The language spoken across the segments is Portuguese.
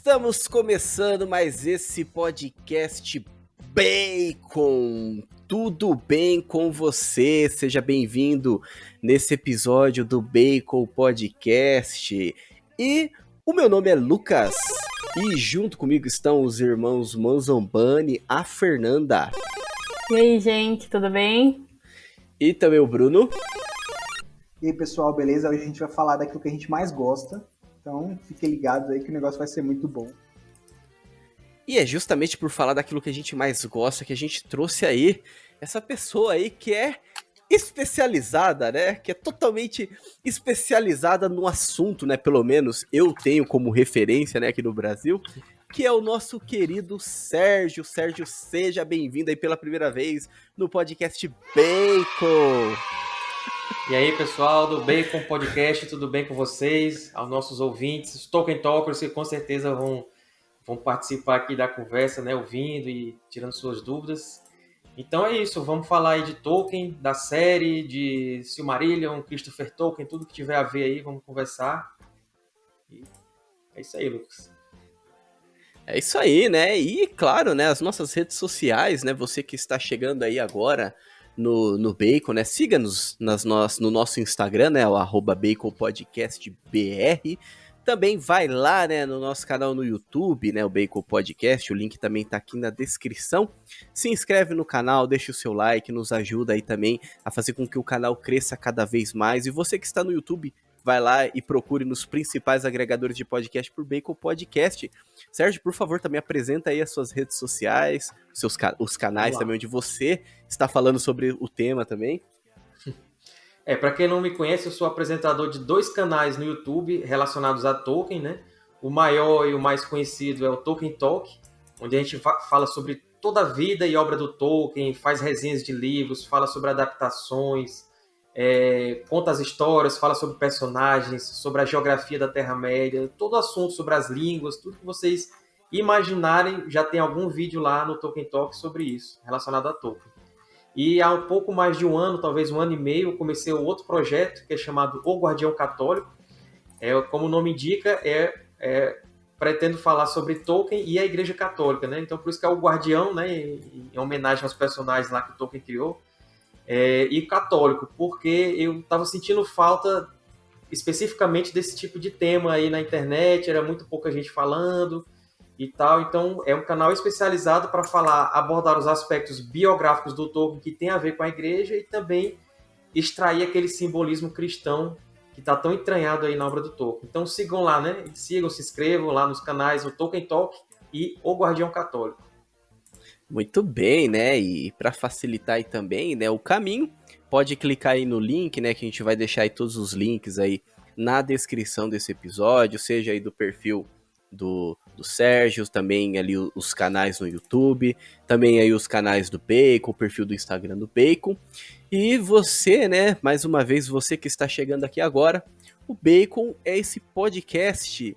Estamos começando mais esse podcast Bacon. Tudo bem com você? Seja bem-vindo nesse episódio do Bacon Podcast. E o meu nome é Lucas e junto comigo estão os irmãos Manzambani, a Fernanda. E aí, gente, tudo bem? E também o Bruno. E aí, pessoal, beleza? Hoje a gente vai falar daquilo que a gente mais gosta. Então, fiquem ligados aí que o negócio vai ser muito bom. E é justamente por falar daquilo que a gente mais gosta que a gente trouxe aí essa pessoa aí que é especializada, né? Que é totalmente especializada no assunto, né? Pelo menos eu tenho como referência, né, aqui no Brasil, que é o nosso querido Sérgio. Sérgio, seja bem-vindo aí pela primeira vez no podcast Bacon. E aí, pessoal do Bacon Podcast, tudo bem com vocês? Aos nossos ouvintes, os Tolkien Talkers, que com certeza vão participar aqui da conversa, né? Ouvindo e tirando suas dúvidas. Então é isso, vamos falar aí de Tolkien, da série, de Silmarillion, Christopher Tolkien, tudo que tiver a ver aí, vamos conversar. E é isso aí, Lucas. É isso aí, né? E claro, né, as nossas redes sociais, né? Você que está chegando aí agora no Bacon, né? Siga-nos no nosso Instagram, né? O @BaconPodcastBR. Também vai lá, né, no nosso canal no YouTube, né? O Bacon Podcast. O link também tá aqui na descrição. Se inscreve no canal, deixa o seu like, nos ajuda aí também a fazer com que o canal cresça cada vez mais. E você que está no YouTube, vai lá e procure nos principais agregadores de podcast por Bacon Podcast. Sérgio, por favor, também apresenta aí as suas redes sociais, os canais também onde você está falando sobre o tema também. Para quem não me conhece, eu sou apresentador de 2 canais no YouTube relacionados a Tolkien, né? O maior e o mais conhecido é o Tolkien Talk, onde a gente fala sobre toda a vida e obra do Tolkien, faz resenhas de livros, fala sobre adaptações, conta as histórias, fala sobre personagens, sobre a geografia da Terra-média, todo assunto sobre as línguas, tudo que vocês imaginarem, já tem algum vídeo lá no Tolkien Talk sobre isso, relacionado a Tolkien. E há um pouco mais de um ano, talvez um ano e meio, eu comecei um outro projeto que é chamado O Guardião Católico. Como o nome indica, pretendo falar sobre Tolkien e a Igreja Católica, né? Então por isso que é o Guardião, né? Em homenagem aos personagens lá que o Tolkien criou. E católico, porque eu estava sentindo falta especificamente desse tipo de tema aí na internet, era muito pouca gente falando e tal, então é um canal especializado para abordar os aspectos biográficos do Tolkien que tem a ver com a igreja e também extrair aquele simbolismo cristão que está tão entranhado aí na obra do Tolkien. Então sigam lá, né? Sigam, se inscrevam lá nos canais o Tolkien Talk e o Guardião Católico. Muito bem, né? E para facilitar aí também, né, o caminho, pode clicar aí no link, né, que a gente vai deixar aí todos os links aí na descrição desse episódio, seja aí do perfil do Sérgio, também ali os canais no YouTube, também aí os canais do Bacon, o perfil do Instagram do Bacon. E você, né, mais uma vez, você que está chegando aqui agora, o Bacon é esse podcast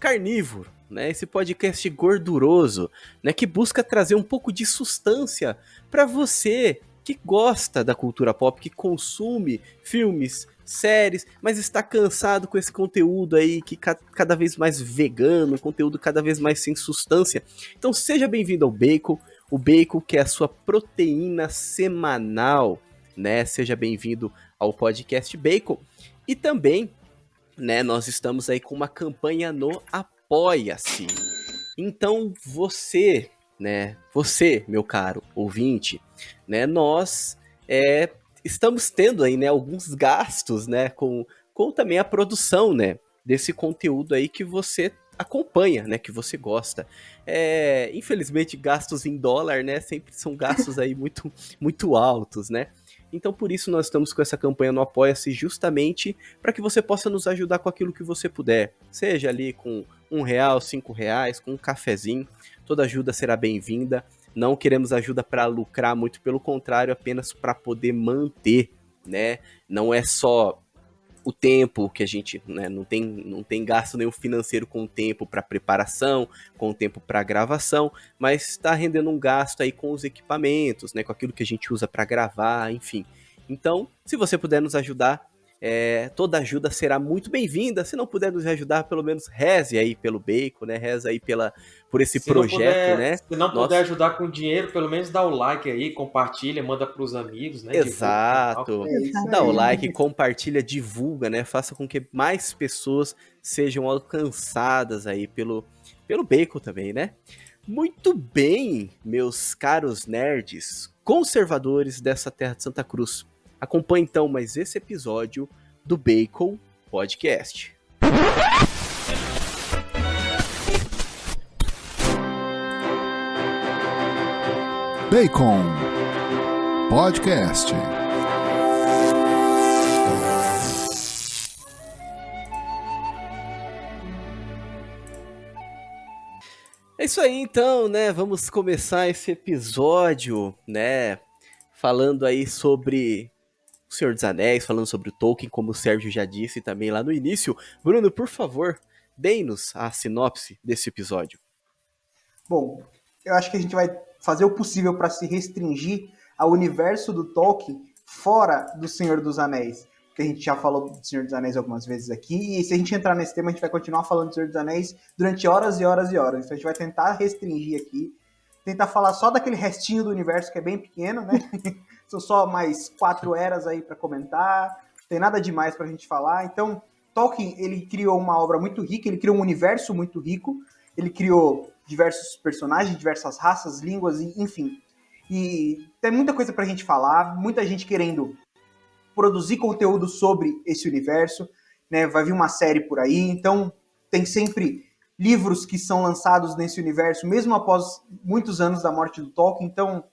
carnívoro, né? Esse podcast gorduroso, né, que busca trazer um pouco de sustância para você que gosta da cultura pop, que consome filmes, séries, mas está cansado com esse conteúdo aí que cada vez mais vegano, conteúdo cada vez mais sem substância. Então seja bem-vindo ao Bacon, o Bacon que é a sua proteína semanal, né? Seja bem-vindo ao podcast Bacon. E também, né, nós estamos aí com uma campanha no Apoia-se. Então você, né, meu caro ouvinte, né, nós estamos tendo aí, né, alguns gastos, né, com também a produção, né, desse conteúdo aí que você acompanha, né, que você gosta. Infelizmente, gastos em dólar, né, sempre são gastos aí muito, muito altos, né. Então, por isso, nós estamos com essa campanha no Apoia-se justamente para que você possa nos ajudar com aquilo que você puder. Seja ali com R$1, R$5, com um cafezinho. Toda ajuda será bem-vinda. Não queremos ajuda para lucrar, muito pelo contrário, apenas para poder manter, né? Não é só o tempo que a gente, né, não tem gasto nenhum financeiro com o tempo para preparação, com o tempo para gravação, mas está rendendo um gasto aí com os equipamentos, né, com aquilo que a gente usa para gravar, enfim. Então, se você puder nos ajudar, Toda ajuda será muito bem-vinda. Se não puder nos ajudar, pelo menos reze aí pelo Bacon, né? Reze aí por esse projeto, né? Se não puder ajudar com dinheiro, pelo menos dá o like aí, compartilha, manda pros amigos, né? Exato. Divulga, Dá o like, compartilha, divulga, né? Faça com que mais pessoas sejam alcançadas aí pelo Bacon também, né? Muito bem, meus caros nerds, conservadores dessa terra de Santa Cruz. Acompanhe então mais esse episódio do Bacon Podcast. Bacon Podcast. É isso aí então, né? Vamos começar esse episódio, né? Falando aí sobre o Senhor dos Anéis, falando sobre o Tolkien, como o Sérgio já disse também lá no início. Bruno, por favor, dê-nos a sinopse desse episódio. Bom, eu acho que a gente vai fazer o possível para se restringir ao universo do Tolkien fora do Senhor dos Anéis. Porque a gente já falou do Senhor dos Anéis algumas vezes aqui, e se a gente entrar nesse tema, a gente vai continuar falando do Senhor dos Anéis durante horas e horas e horas. Então a gente vai tentar restringir aqui, tentar falar só daquele restinho do universo que é bem pequeno, né? São só mais 4 eras aí para comentar, não tem nada demais pra gente falar. Então, Tolkien, ele criou uma obra muito rica, ele criou um universo muito rico, ele criou diversos personagens, diversas raças, línguas, enfim. E tem muita coisa pra gente falar, muita gente querendo produzir conteúdo sobre esse universo, né? Vai vir uma série por aí, então tem sempre livros que são lançados nesse universo, mesmo após muitos anos da morte do Tolkien, então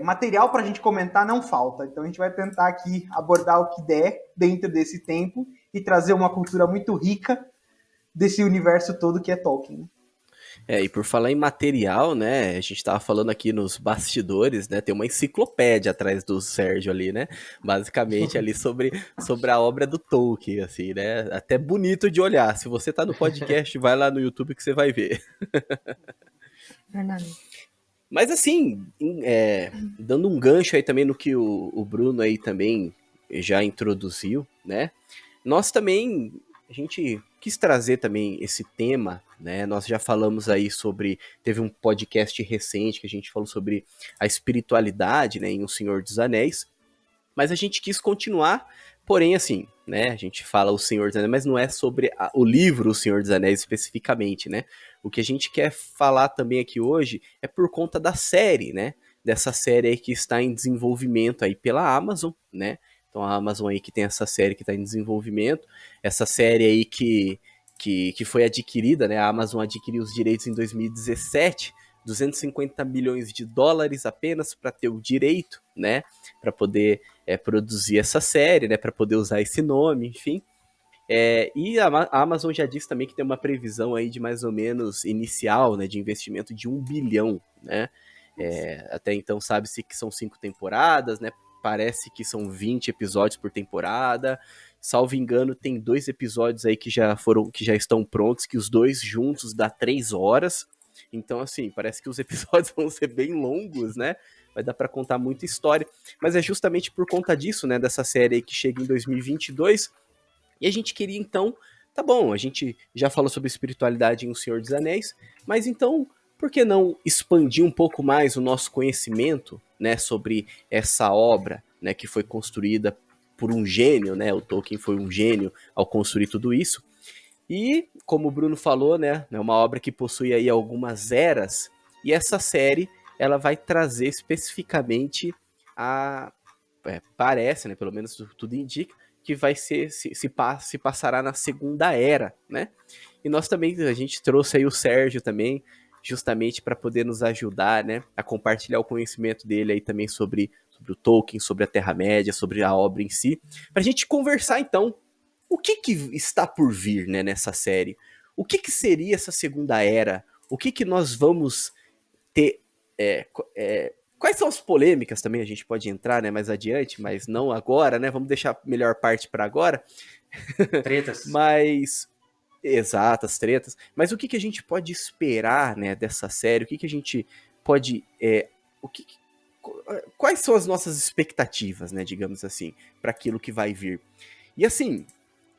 material pra gente comentar não falta. Então a gente vai tentar aqui abordar o que der dentro desse tempo e trazer uma cultura muito rica desse universo todo que é Tolkien, né? E por falar em material, né, a gente tava falando aqui nos bastidores, né, tem uma enciclopédia atrás do Sérgio ali, né, basicamente ali sobre a obra do Tolkien, assim, né, até bonito de olhar. Se você tá no podcast, vai lá no YouTube que você vai ver. Verdade. Mas assim, dando um gancho aí também no que o Bruno aí também já introduziu, né, nós também, a gente quis trazer também esse tema, né? Nós já falamos aí teve um podcast recente que a gente falou sobre a espiritualidade, né, em O Senhor dos Anéis, mas a gente quis continuar, porém assim, né, a gente fala O Senhor dos Anéis, mas não é sobre o livro O Senhor dos Anéis especificamente, né? O que a gente quer falar também aqui hoje é por conta da série, né? Dessa série aí que está em desenvolvimento aí pela Amazon, né? Então a Amazon aí que tem essa série que está em desenvolvimento, essa série aí que foi adquirida, né? A Amazon adquiriu os direitos em 2017, 250 milhões de dólares apenas para ter o direito, né? Para poder produzir essa série, né? Para poder usar esse nome, enfim. E a Amazon já disse também que tem uma previsão aí de mais ou menos inicial, né? De investimento de 1 bilhão, né? Até então sabe-se que são 5 temporadas, né? Parece que são 20 episódios por temporada. Salvo engano, tem 2 episódios aí que já estão prontos, que os 2 juntos dá 3 horas. Então, assim, parece que os episódios vão ser bem longos, né? Vai dar pra contar muita história. Mas é justamente por conta disso, né? Dessa série aí que chega em 2022. E a gente queria, então... Tá bom, a gente já falou sobre espiritualidade em O Senhor dos Anéis, mas então, por que não expandir um pouco mais o nosso conhecimento, né, sobre essa obra, né, que foi construída por um gênio, né? O Tolkien foi um gênio ao construir tudo isso. E, como o Bruno falou, né, é uma obra que possui aí algumas eras, e essa série, ela vai trazer especificamente parece, né, pelo menos tudo indica, que vai ser, se passará na Segunda Era, né? E nós também, a gente trouxe aí o Sérgio também, justamente para poder nos ajudar, né, a compartilhar o conhecimento dele aí também sobre o Tolkien, sobre a Terra-média, sobre a obra em si, pra gente conversar então, o que está por vir, né, nessa série? O que seria essa Segunda Era? O que nós vamos ter... quais são as polêmicas também, a gente pode entrar, né, mais adiante, mas não agora, né, vamos deixar a melhor parte para agora. Tretas. Mas... Exatas, tretas. Mas o que a gente pode esperar, né, dessa série? O que a gente pode... quais são as nossas expectativas, né, digamos assim, para aquilo que vai vir? E assim,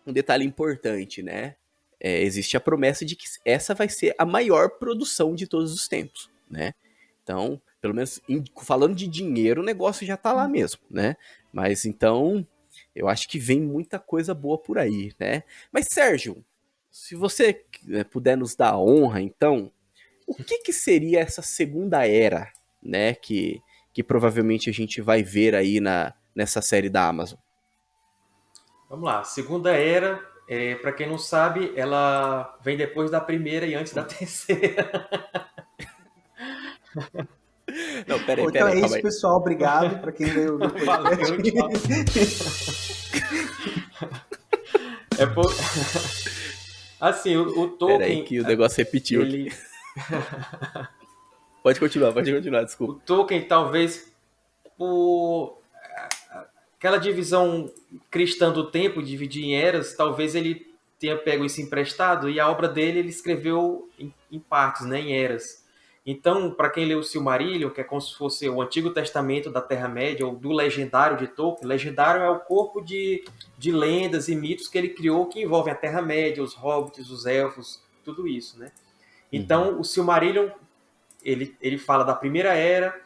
um detalhe importante, né? Existe a promessa de que essa vai ser a maior produção de todos os tempos, né? Então, pelo menos falando de dinheiro, o negócio já tá lá mesmo, né? Mas então, eu acho que vem muita coisa boa por aí, né? Mas Sérgio, se você puder nos dar a honra, então, o que seria essa segunda era, né? Que provavelmente a gente vai ver aí nessa série da Amazon. Vamos lá. Segunda era, para quem não sabe, ela vem depois da primeira e antes da terceira. Não, peraí, Então é calma isso, aí. pessoal. Obrigado para quem veio no Valeu, podcast. Assim, o Peraí Tolkien, que o negócio repetiu ele, aqui. Pode continuar, o desculpa. Tolkien talvez por aquela divisão cristã do tempo, dividir em eras, talvez ele tenha pego isso emprestado e a obra dele ele escreveu em partes, né, em eras. Então, para quem leu o Silmarillion, que é como se fosse o Antigo Testamento da Terra-média, ou do Legendário de Tolkien, Legendário é o corpo de lendas e mitos que ele criou que envolvem a Terra-média, os hobbits, os elfos, tudo isso, né? Então, o Silmarillion, ele fala da Primeira Era,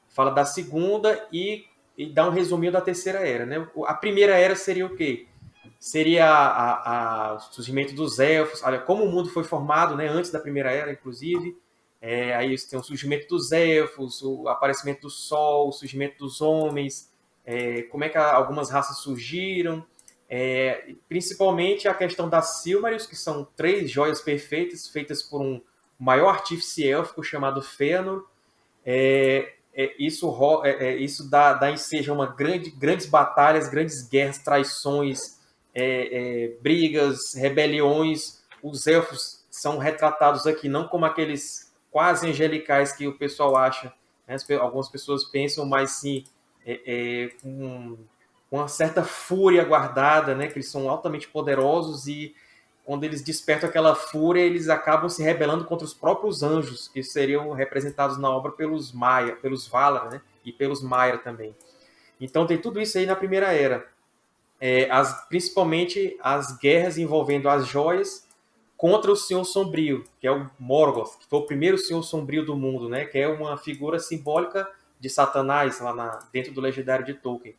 fala da Segunda e dá um resuminho da Terceira Era, né? A Primeira Era seria o quê? Seria o surgimento dos elfos, olha, como o mundo foi formado, né, antes da Primeira Era, inclusive. Aí tem o surgimento dos elfos, o aparecimento do sol, o surgimento dos homens, como é que algumas raças surgiram, principalmente a questão das Silmarils, que são 3 joias perfeitas, feitas por um maior artífice élfico chamado Fëanor. Isso dá ensejo a grandes batalhas, grandes guerras, traições, brigas, rebeliões. Os elfos são retratados aqui não como aqueles quase angelicais que o pessoal acha, né? Algumas pessoas pensam, mas sim com uma certa fúria guardada, né? Que eles são altamente poderosos e quando eles despertam aquela fúria, eles acabam se rebelando contra os próprios anjos, que seriam representados na obra pelos Maia, pelos Valar, né? E pelos Maiar também. Então tem tudo isso aí na Primeira Era. Principalmente as guerras envolvendo as joias contra o Senhor Sombrio, que é o Morgoth, que foi o primeiro Senhor Sombrio do mundo, né? Que é uma figura simbólica de Satanás lá dentro do Legendário de Tolkien.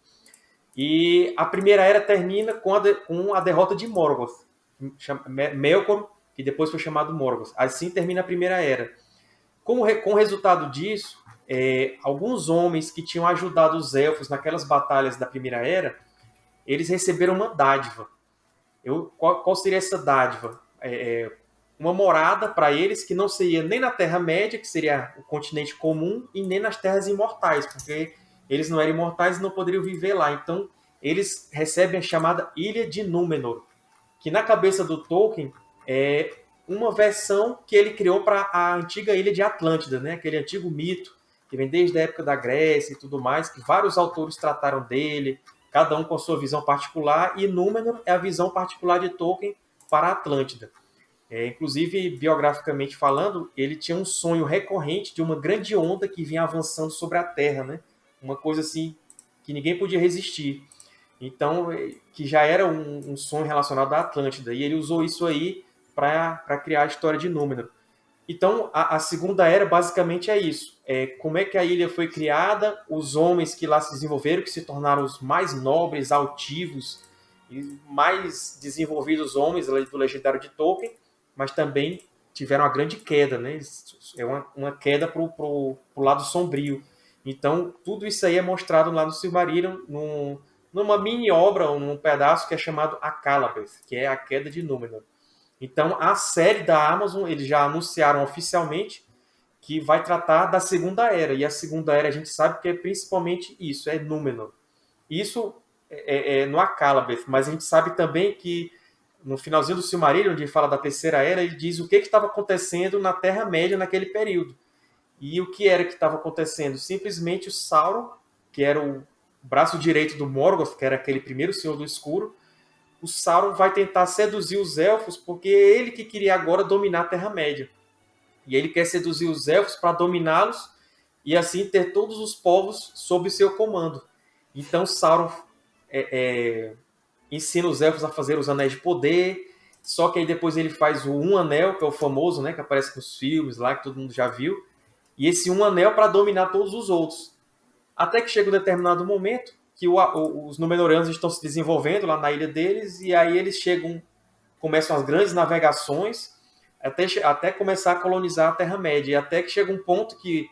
E a Primeira Era termina com a derrota de Morgoth, Melkor, que depois foi chamado Morgoth. Assim termina a Primeira Era. Com o resultado disso, alguns homens que tinham ajudado os elfos naquelas batalhas da Primeira Era, eles receberam uma dádiva. Qual seria essa dádiva? Uma morada para eles que não seria nem na Terra-média, que seria o continente comum, e nem nas Terras Imortais, porque eles não eram imortais e não poderiam viver lá. Então, eles recebem a chamada Ilha de Númenor, que na cabeça do Tolkien é uma versão que ele criou para a antiga Ilha de Atlântida, né? Aquele antigo mito que vem desde a época da Grécia e tudo mais, que vários autores trataram dele, cada um com a sua visão particular, e Númenor é a visão particular de Tolkien para a Atlântida. Inclusive, biograficamente falando, ele tinha um sonho recorrente de uma grande onda que vinha avançando sobre a Terra, né? Uma coisa assim que ninguém podia resistir. Então, que já era um sonho relacionado à Atlântida, e ele usou isso aí para criar a história de Númenor. Então, a Segunda Era basicamente é isso. Como é que a ilha foi criada, os homens que lá se desenvolveram, que se tornaram os mais nobres, altivos e mais desenvolvidos homens do Legendário de Tolkien, mas também tiveram uma grande queda, né? É uma queda para o lado sombrio. Então, tudo isso aí é mostrado lá no Silmarillion, numa mini obra, num pedaço que é chamado Akallabeth, que é a queda de Númenor. Então, a série da Amazon, eles já anunciaram oficialmente que vai tratar da Segunda Era. E a Segunda Era a gente sabe que é principalmente isso, é Númenor. Isso é no Akallabeth, mas a gente sabe também que no finalzinho do Silmarillion, onde ele fala da Terceira Era, ele diz o que estava acontecendo na Terra-média naquele período. E o que era que estava acontecendo? Simplesmente o Sauron, que era o braço direito do Morgoth, que era aquele primeiro Senhor do Escuro, o Sauron vai tentar seduzir os elfos porque é ele que queria agora dominar a Terra-média. E ele quer seduzir os elfos para dominá-los e assim ter todos os povos sob seu comando. Então Sauron ensina os elfos a fazer os anéis de poder, só que aí depois ele faz o Um Anel, que é o famoso, né, que aparece nos filmes lá, que todo mundo já viu, e esse Um Anel para dominar todos os outros. Até que chega um determinado momento que os Númenóreanos estão se desenvolvendo lá na ilha deles, e aí eles começam as grandes navegações, até começar a colonizar a Terra-média, e até que chega um ponto que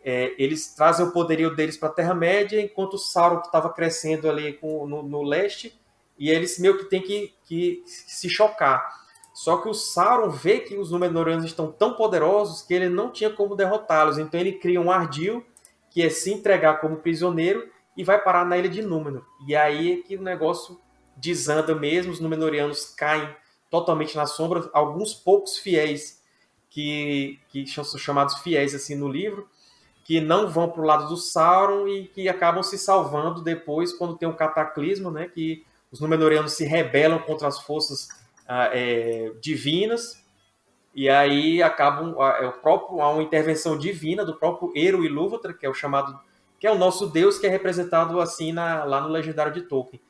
eles trazem o poderio deles para a Terra-média, enquanto o Sauron, que estava crescendo ali no leste, e eles meio que têm que se chocar. Só que o Sauron vê que os Númenóreanos estão tão poderosos que ele não tinha como derrotá-los, então ele cria um ardil, que é se entregar como prisioneiro, e vai parar na ilha de Númenor. E aí é que o negócio desanda mesmo, os Númenóreanos caem totalmente na sombra, alguns poucos fiéis, que são chamados fiéis assim no livro, que não vão para o lado do Sauron e que acabam se salvando depois, quando tem um cataclismo, né, que os Númenóreanos se rebelam contra as forças divinas, e aí acabam há uma intervenção divina do próprio Eru Ilúvatar, que é o chamado, que é o nosso Deus, que é representado assim lá no Legendário de Tolkien.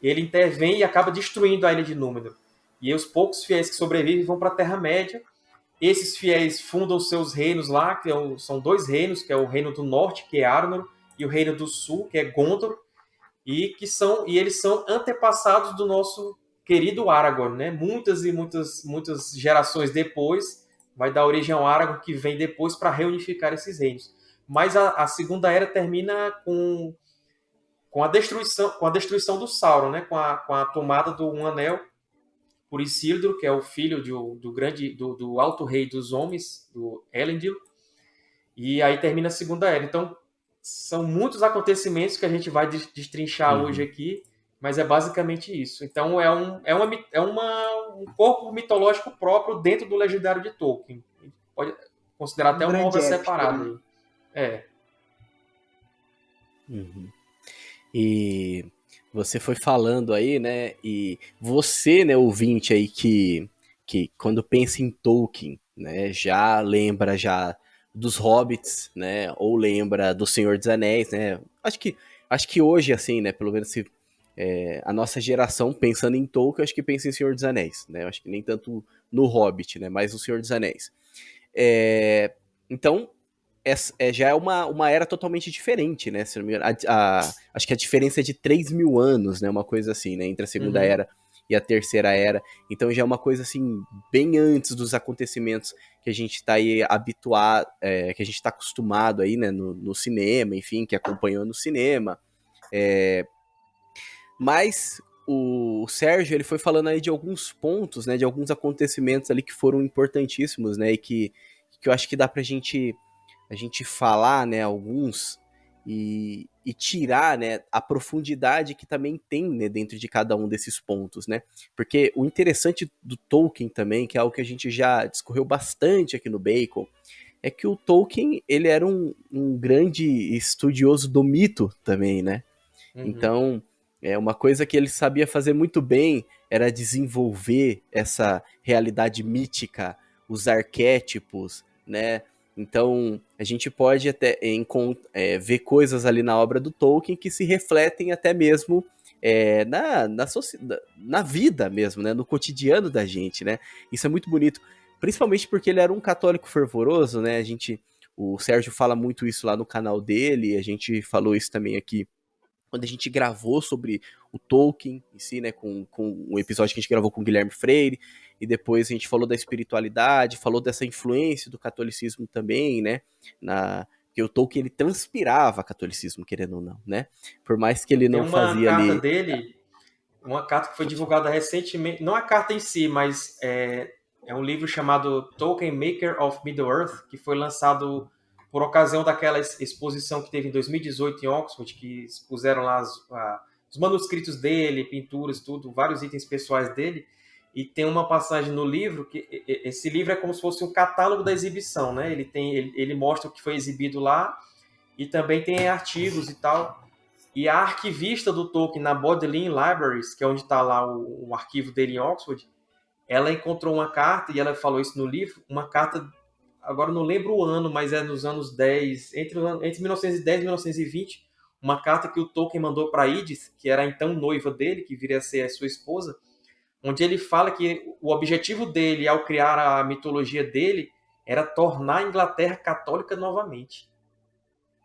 Ele intervém e acaba destruindo a ilha de Númenor. E aí os poucos fiéis que sobrevivem vão para a Terra-média. Esses fiéis fundam seus reinos lá, que são 2 reinos, que é o Reino do Norte, que é Arnor, e o Reino do Sul, que é Gondor, e eles são antepassados do nosso querido Aragorn, né? Muitas e muitas gerações depois, vai dar origem ao Aragorn, que vem depois para reunificar esses reinos. Mas a Segunda Era termina com a destruição do Sauron, né? Com a tomada do Um Anel por Isildur, que é o filho do Alto Rei dos Homens, do Elendil, e aí termina a Segunda Era. Então, são muitos acontecimentos que a gente vai destrinchar hoje aqui, mas é basicamente isso. Então, é um corpo mitológico próprio dentro do Legendário de Tolkien. Pode considerar até uma obra separada. Né? Uhum. E você foi falando aí, né? E você, né, ouvinte aí, que quando pensa em Tolkien, né, já lembra dos Hobbits, né? Ou lembra do Senhor dos Anéis, né? Acho que hoje, assim, né? Pelo menos a nossa geração pensando em Tolkien, acho que pensa em Senhor dos Anéis, né? Acho que nem tanto no Hobbit, né? Mas no Senhor dos Anéis. Então, já é uma era totalmente diferente, né? Se não me engano, acho que a diferença é de 3.000 anos, né? Uma coisa assim, né? Entre a Segunda Era e a Terceira Era. Então já é uma coisa assim, bem antes dos acontecimentos que a gente está aí habituado, que a gente está acostumado aí, né? No cinema, enfim, que acompanhou no cinema. Mas o Sérgio, ele foi falando aí de alguns pontos, né? De alguns acontecimentos ali que foram importantíssimos, né? E que eu acho que dá pra gente falar, né, alguns e tirar, né, a profundidade que também tem, né, dentro de cada um desses pontos, né? Porque o interessante do Tolkien também, que é algo que a gente já discorreu bastante aqui no Bacon, é que o Tolkien, ele era um grande estudioso do mito também, né? Então, uma coisa que ele sabia fazer muito bem era desenvolver essa realidade mítica, os arquétipos, né? Então, a gente pode até ver coisas ali na obra do Tolkien que se refletem até mesmo na vida mesmo, né? No cotidiano da gente, né? Isso é muito bonito, principalmente porque ele era um católico fervoroso, né? O Sérgio fala muito isso lá no canal dele, a gente falou isso também aqui quando a gente gravou sobre o Tolkien em si, né, com um episódio que a gente gravou com o Guilherme Freire, e depois a gente falou da espiritualidade, falou dessa influência do catolicismo também, né, que o Tolkien, ele transpirava catolicismo, querendo ou não, né, por mais que ele não fazia ali... Tem uma carta dele, uma carta que foi divulgada recentemente, não a carta em si, mas é um livro chamado Tolkien Maker of Middle-earth, que foi lançado por ocasião daquela exposição que teve em 2018 em Oxford, que expuseram lá os manuscritos dele, pinturas, tudo, vários itens pessoais dele, e tem uma passagem no livro, que esse livro é como se fosse um catálogo da exibição, né? Ele mostra o que foi exibido lá, e também tem artigos e tal, e a arquivista do Tolkien na Bodleian Libraries, que é onde está lá o arquivo dele em Oxford, ela encontrou uma carta, e ela falou isso no livro, uma carta, agora não lembro o ano, mas é nos anos 10, entre 1910 e 1920, uma carta que o Tolkien mandou para Idith, que era então noiva dele, que viria a ser a sua esposa, onde ele fala que o objetivo dele, ao criar a mitologia dele, era tornar a Inglaterra católica novamente.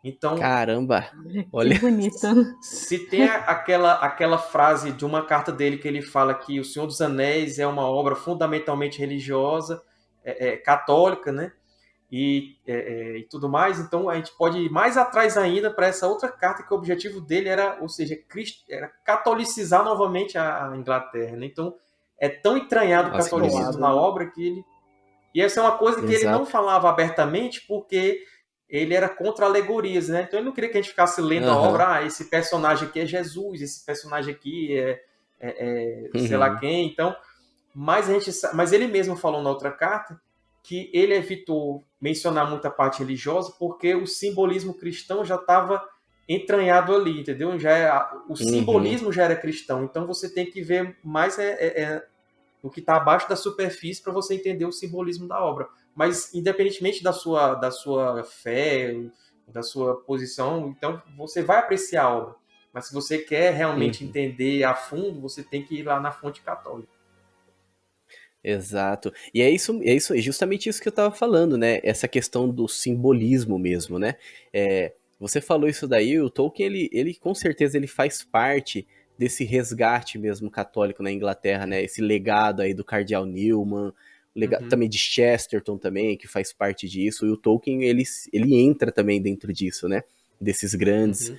Então, Caramba! Que Olha, bonito. se tem aquela frase de uma carta dele que ele fala que O Senhor dos Anéis é uma obra fundamentalmente religiosa, católica, né? E tudo mais, então a gente pode ir mais atrás ainda para essa outra carta, que o objetivo dele era, ou seja, era catolicizar novamente a Inglaterra, né? Então é tão entranhado o Nossa, que catolicismo bom. na obra que ele... E essa é uma coisa que ele não Exato. falava abertamente, porque ele era contra alegorias, né? Então ele não queria que a gente ficasse lendo a Aham. obra, esse personagem aqui é Jesus, esse personagem aqui é sei lá Uhum. quem, então... Mas ele mesmo falou na outra carta que ele evitou mencionar muita parte religiosa porque o simbolismo cristão já estava entranhado ali, entendeu? O Uhum. simbolismo já era cristão, então você tem que ver mais o que está abaixo da superfície para você entender o simbolismo da obra. Mas independentemente da sua fé, da sua posição, então você vai apreciar a obra. Mas se você quer realmente Uhum. entender a fundo, você tem que ir lá na fonte católica. Exato. E é justamente isso que eu tava falando, né? Essa questão do simbolismo mesmo, né? Você falou isso daí, o Tolkien, ele com certeza ele faz parte desse resgate mesmo católico na Inglaterra, né? Esse legado aí do Cardeal Newman, o legado Uhum, também de Chesterton também, que faz parte disso, e o Tolkien, ele entra também dentro disso, né? Desses grandes, uhum,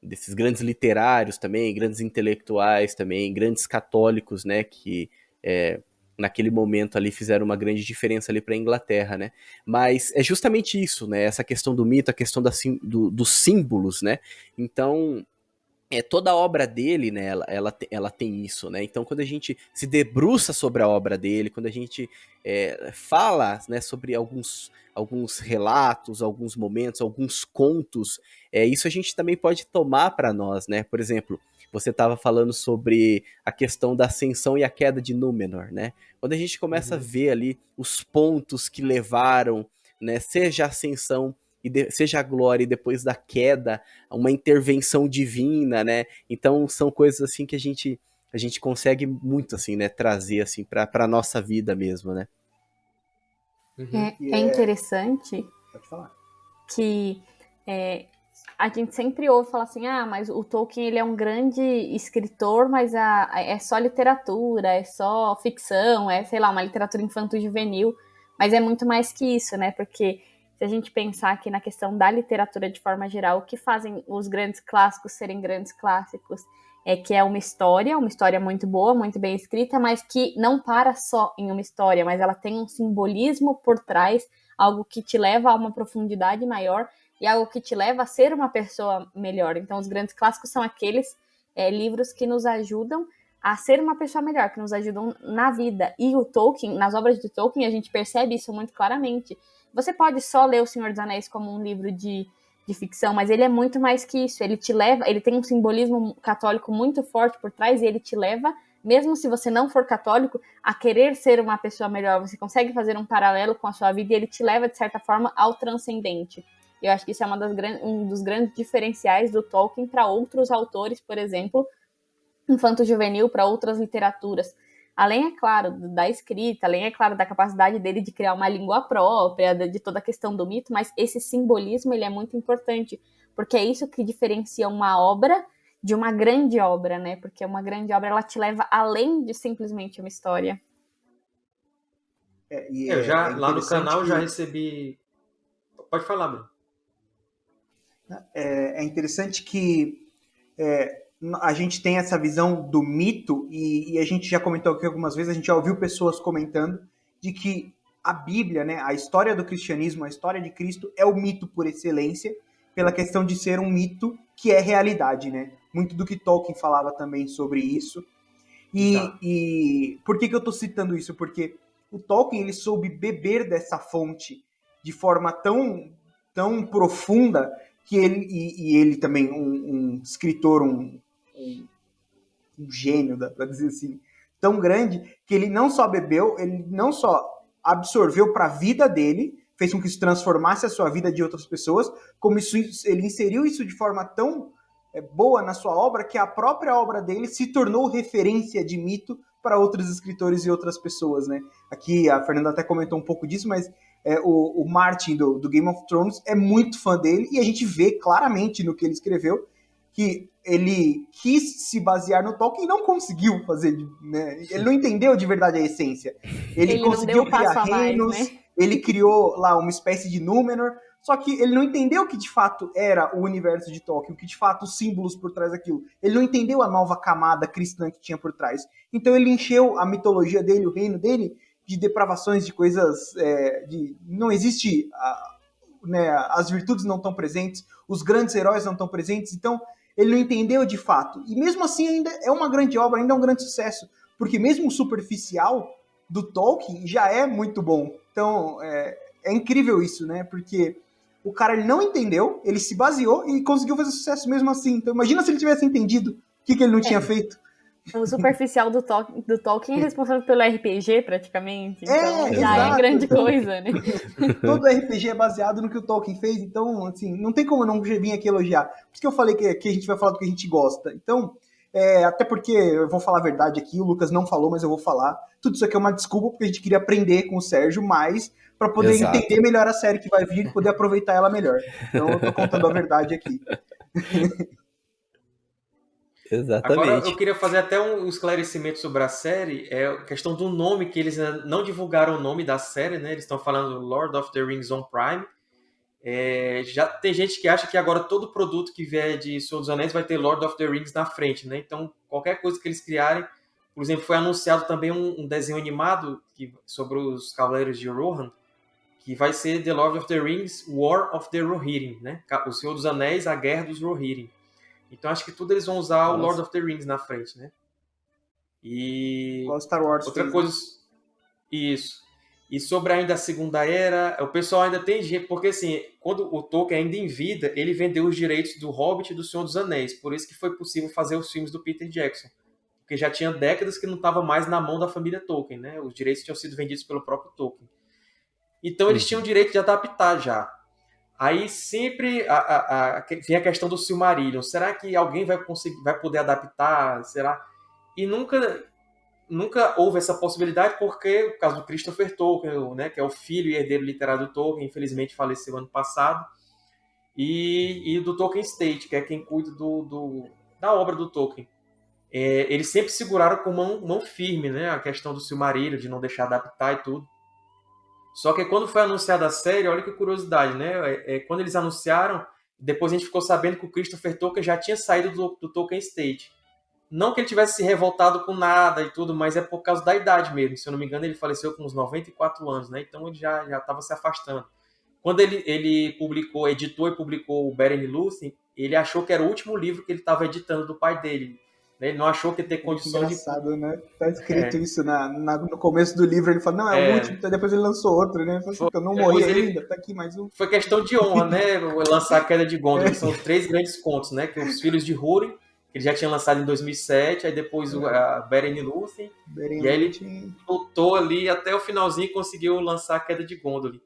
desses grandes literários também, grandes intelectuais também, grandes católicos, né? Que é, naquele momento ali fizeram uma grande diferença ali para a Inglaterra, né? Mas é justamente isso, né? Essa questão do mito, a questão dos símbolos, né? Então, toda a obra dele, né, ela tem isso, né? Então, quando a gente se debruça sobre a obra dele, quando a gente fala, né, sobre alguns relatos, alguns momentos, alguns contos, isso a gente também pode tomar para nós, né? Por exemplo, você estava falando sobre a questão da ascensão e a queda de Númenor, né? Quando a gente começa a uhum. ver ali os pontos que levaram, né, seja a ascensão seja a glória e depois da queda, uma intervenção divina, né? Então são coisas assim que a gente consegue muito assim, né, trazer assim para nossa vida mesmo, né? Uhum. E É interessante pode falar. que é, a gente sempre ouve falar assim, mas o Tolkien ele é um grande escritor, mas é só literatura, é só ficção, é, sei lá, uma literatura infanto-juvenil, mas é muito mais que isso, né? Porque se a gente pensar aqui na questão da literatura de forma geral, o que fazem os grandes clássicos serem grandes clássicos é que é uma história muito boa, muito bem escrita, mas que não para só em uma história, mas ela tem um simbolismo por trás, algo que te leva a uma profundidade maior e algo que te leva a ser uma pessoa melhor. Então, os grandes clássicos são aqueles livros que nos ajudam a ser uma pessoa melhor, que nos ajudam na vida. E o Tolkien, nas obras de Tolkien, a gente percebe isso muito claramente. Você pode só ler O Senhor dos Anéis como um livro de ficção, mas ele é muito mais que isso. Ele te leva, ele tem um simbolismo católico muito forte por trás e ele te leva, mesmo se você não for católico, a querer ser uma pessoa melhor. Você consegue fazer um paralelo com a sua vida e ele te leva, de certa forma, ao transcendente. Eu acho que isso é um dos grandes diferenciais do Tolkien para outros autores, por exemplo, infanto-juvenil, para outras literaturas. Além, é claro, da escrita, além, é claro, da capacidade dele de criar uma língua própria, de toda a questão do mito, mas esse simbolismo ele é muito importante, porque é isso que diferencia uma obra de uma grande obra, né? Porque uma grande obra, ela te leva além de simplesmente uma história. Eu É já, lá no interessante canal, já que recebi... Pode falar, Bruno. é interessante que a gente tem essa visão do mito e a gente já comentou aqui algumas vezes, a gente já ouviu pessoas comentando de que a Bíblia, né, a história do cristianismo, a história de Cristo é o mito por excelência, pela questão de ser um mito que é realidade, né? Muito do que Tolkien falava também sobre isso. Exato. E por que eu estou citando isso? Porque o Tolkien ele soube beber dessa fonte de forma tão profunda que ele também um escritor, um gênio, dá para dizer assim, tão grande que ele não só bebeu, ele não só absorveu para a vida dele, fez com que isso transformasse a sua vida de outras pessoas, como ele inseriu isso de forma tão boa na sua obra, que a própria obra dele se tornou referência de mito para outros escritores e outras pessoas, né? Aqui a Fernanda até comentou um pouco disso, mas o Martin do Game of Thrones é muito fã dele, e a gente vê claramente no que ele escreveu que ele quis se basear no Tolkien e não conseguiu fazer, né? Ele não entendeu de verdade a essência. Ele conseguiu criar reinos, né? Ele criou lá uma espécie de Númenor, só que ele não entendeu o que de fato era o universo de Tolkien, o que de fato os símbolos por trás daquilo. Ele não entendeu a nova camada cristã que tinha por trás. Então ele encheu a mitologia dele, o reino dele, de depravações, de coisas... não existe... né, as virtudes não estão presentes, os grandes heróis não estão presentes, então ele não entendeu de fato. E mesmo assim ainda é uma grande obra, ainda é um grande sucesso, porque mesmo o superficial do Tolkien já é muito bom. Então é incrível isso, né? Porque o cara ele não entendeu, ele se baseou e conseguiu fazer sucesso mesmo assim. Então imagina se ele tivesse entendido o que ele não tinha feito. O superficial do Tolkien é responsável pelo RPG, praticamente. Então, já exato. É grande coisa, né? Todo RPG é baseado no que o Tolkien fez, então, assim, não tem como não vir aqui elogiar. Por isso que eu falei que a gente vai falar do que a gente gosta. Então, até porque, eu vou falar a verdade aqui, o Lucas não falou, mas eu vou falar. Tudo isso aqui é uma desculpa, porque a gente queria aprender com o Sérgio mais, para poder entender melhor a série que vai vir e poder aproveitar ela melhor. Então, eu tô contando a verdade aqui. Exatamente. Agora eu queria fazer até um esclarecimento sobre a série, a questão do nome, que eles não divulgaram o nome da série, né? Eles estão falando Lord of the Rings on Prime. Já tem gente que acha que agora todo produto que vier de Senhor dos Anéis vai ter Lord of the Rings na frente, né? Então qualquer coisa que eles criarem, por exemplo, foi anunciado também um desenho animado sobre os Cavaleiros de Rohan, que vai ser The Lord of the Rings War of the Rohirrim, né? O Senhor dos Anéis, a Guerra dos Rohirrim. Então acho que tudo eles vão usar o Lord of the Rings na frente, né? E igual Star Wars outra fez, coisa, isso. E sobre ainda a Segunda Era, o pessoal ainda tem jeito, porque assim, quando o Tolkien ainda em vida, ele vendeu os direitos do Hobbit e do Senhor dos Anéis, por isso que foi possível fazer os filmes do Peter Jackson, porque já tinha décadas que não estava mais na mão da família Tolkien, né? Os direitos tinham sido vendidos pelo próprio Tolkien. Então eles tinham o direito de adaptar já. Aí sempre vem a questão do Silmarillion. Será que alguém vai poder adaptar? Será? E nunca houve essa possibilidade, porque o caso do Christopher Tolkien, né, que é o filho e herdeiro literário do Tolkien, infelizmente faleceu ano passado, e do Tolkien Estate, que é quem cuida da obra do Tolkien. Eles sempre seguraram com mão firme, né, a questão do Silmarillion, de não deixar adaptar e tudo. Só que quando foi anunciada a série, olha que curiosidade, né? Quando eles anunciaram, depois a gente ficou sabendo que o Christopher Tolkien já tinha saído do Tolkien Estate. Não que ele tivesse se revoltado com nada e tudo, mas é por causa da idade mesmo. Se eu não me engano, ele faleceu com uns 94 anos, né? Então ele já estava se afastando. Quando ele editou e publicou o Beren e Lúthien, ele achou que era o último livro que ele estava editando do pai dele. Ele não achou que ia ter condição engraçado, né? Tá escrito isso no começo do livro, ele fala, não, é o último, então depois ele lançou outro, né? Ele falou, eu não morri ainda, tá aqui mais um. Foi questão de honra, né? Lançar a Queda de Gondor, que são os 3 grandes contos, né? Que os Filhos de Húrin, que ele já tinha lançado em 2007, aí depois a Beren e Lúthien, e aí ele voltou ali até o finalzinho e conseguiu lançar a Queda de Gondor.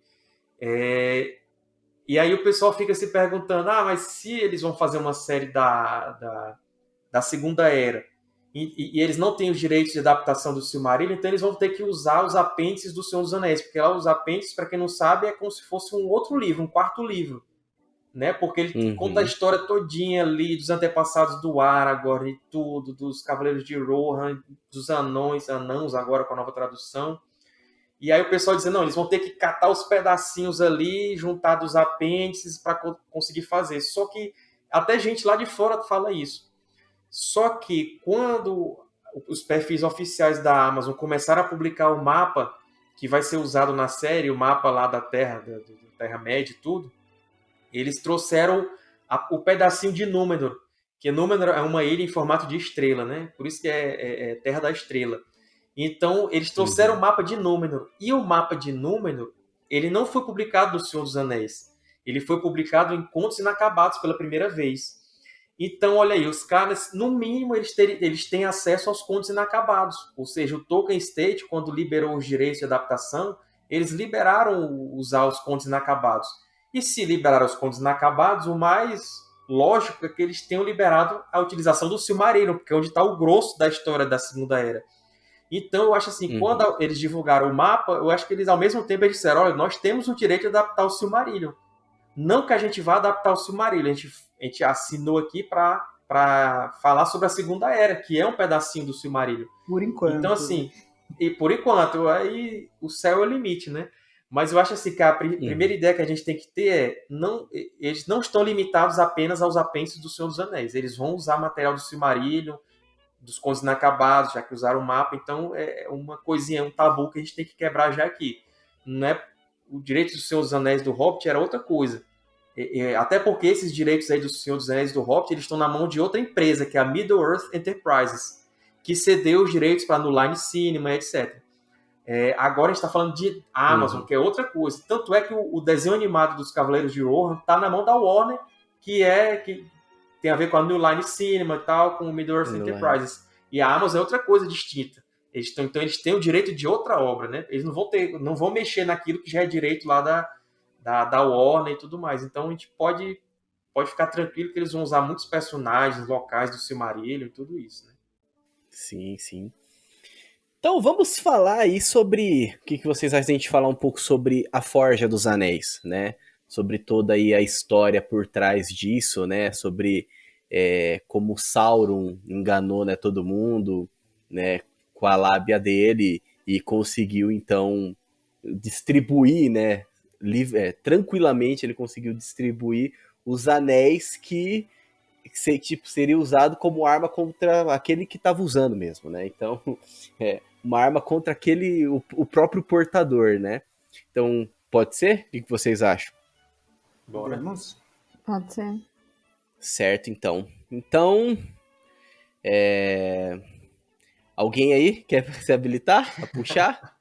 E aí o pessoal fica se perguntando, mas se eles vão fazer uma série da Segunda Era, e eles não têm os direitos de adaptação do Silmarillion, então eles vão ter que usar os apêndices do Senhor dos Anéis, porque lá os apêndices, para quem não sabe, é como se fosse um outro livro, um quarto livro, né? Porque ele conta a história todinha ali dos antepassados do Aragorn e tudo, dos Cavaleiros de Rohan, dos anãos agora com a nova tradução. E aí o pessoal diz, não, eles vão ter que catar os pedacinhos ali, juntar dos apêndices para conseguir fazer. Só que até gente lá de fora fala isso. Só que quando os perfis oficiais da Amazon começaram a publicar o mapa que vai ser usado na série, o mapa lá da Terra, da Terra-média e tudo, eles trouxeram o pedacinho de Númenor, que Númenor é uma ilha em formato de estrela, né? Por isso que é Terra da Estrela. Então, eles trouxeram o mapa de Númenor. E o mapa de Númenor, ele não foi publicado no Senhor dos Anéis. Ele foi publicado em Contos Inacabados pela primeira vez. Então, olha aí, os caras, no mínimo, eles têm acesso aos Contos Inacabados. Ou seja, o Tolkien Estate, quando liberou os direitos de adaptação, eles liberaram usar os contos inacabados. E se liberaram os contos inacabados, o mais lógico é que eles tenham liberado a utilização do Silmarillion, porque é onde está o grosso da história da Segunda Era. Então, eu acho assim, quando eles divulgaram o mapa, eu acho que eles, ao mesmo tempo, eles disseram, olha, nós temos o direito de adaptar o Silmarillion. Não que a gente vá adaptar o Silmarillion, a gente assinou aqui para falar sobre a Segunda Era, que é um pedacinho do Silmarillion. Por enquanto. Então, assim, e por enquanto, aí o céu é o limite, né? Mas eu acho assim que a primeira ideia que a gente tem que ter eles não estão limitados apenas aos apêndices do Senhor dos Anéis. Eles vão usar material do Silmarillion, dos Contos Inacabados, já que usaram o mapa. Então é uma coisinha, um tabu que a gente tem que quebrar já aqui. Não é o direito do Senhor dos Anéis do Hobbit era outra coisa. Até porque esses direitos aí do Senhor dos Anéis do Hobbit eles estão na mão de outra empresa, que é a Middle-earth Enterprises, que cedeu os direitos para a New Line Cinema, etc. Agora a gente está falando de Amazon, que é outra coisa. Tanto é que o desenho animado dos Cavaleiros de Rohan está na mão da Warner, que tem a ver com a New Line Cinema e tal, com o Middle-earth Enterprises. E a Amazon é outra coisa distinta. Então eles têm o direito de outra obra, né? Eles não vão mexer naquilo que já é direito lá da Warner e tudo mais. Então a gente pode ficar tranquilo que eles vão usar muitos personagens locais do Silmarillion e tudo isso, né? Sim, sim. Então vamos falar aí sobre o que vocês acham de a gente falar um pouco sobre a Forja dos Anéis, né? Sobre toda aí a história por trás disso, né? Sobre como Sauron enganou, né, todo mundo, né, com a lábia dele e conseguiu então distribuir, né, tranquilamente ele conseguiu distribuir os anéis que tipo, seria usado como arma contra aquele que estava usando mesmo, né? Então, uma arma contra o próprio portador, né? Então, pode ser? O que vocês acham? Bora. Pode ser. Certo, então. Então, alguém aí quer se habilitar a puxar?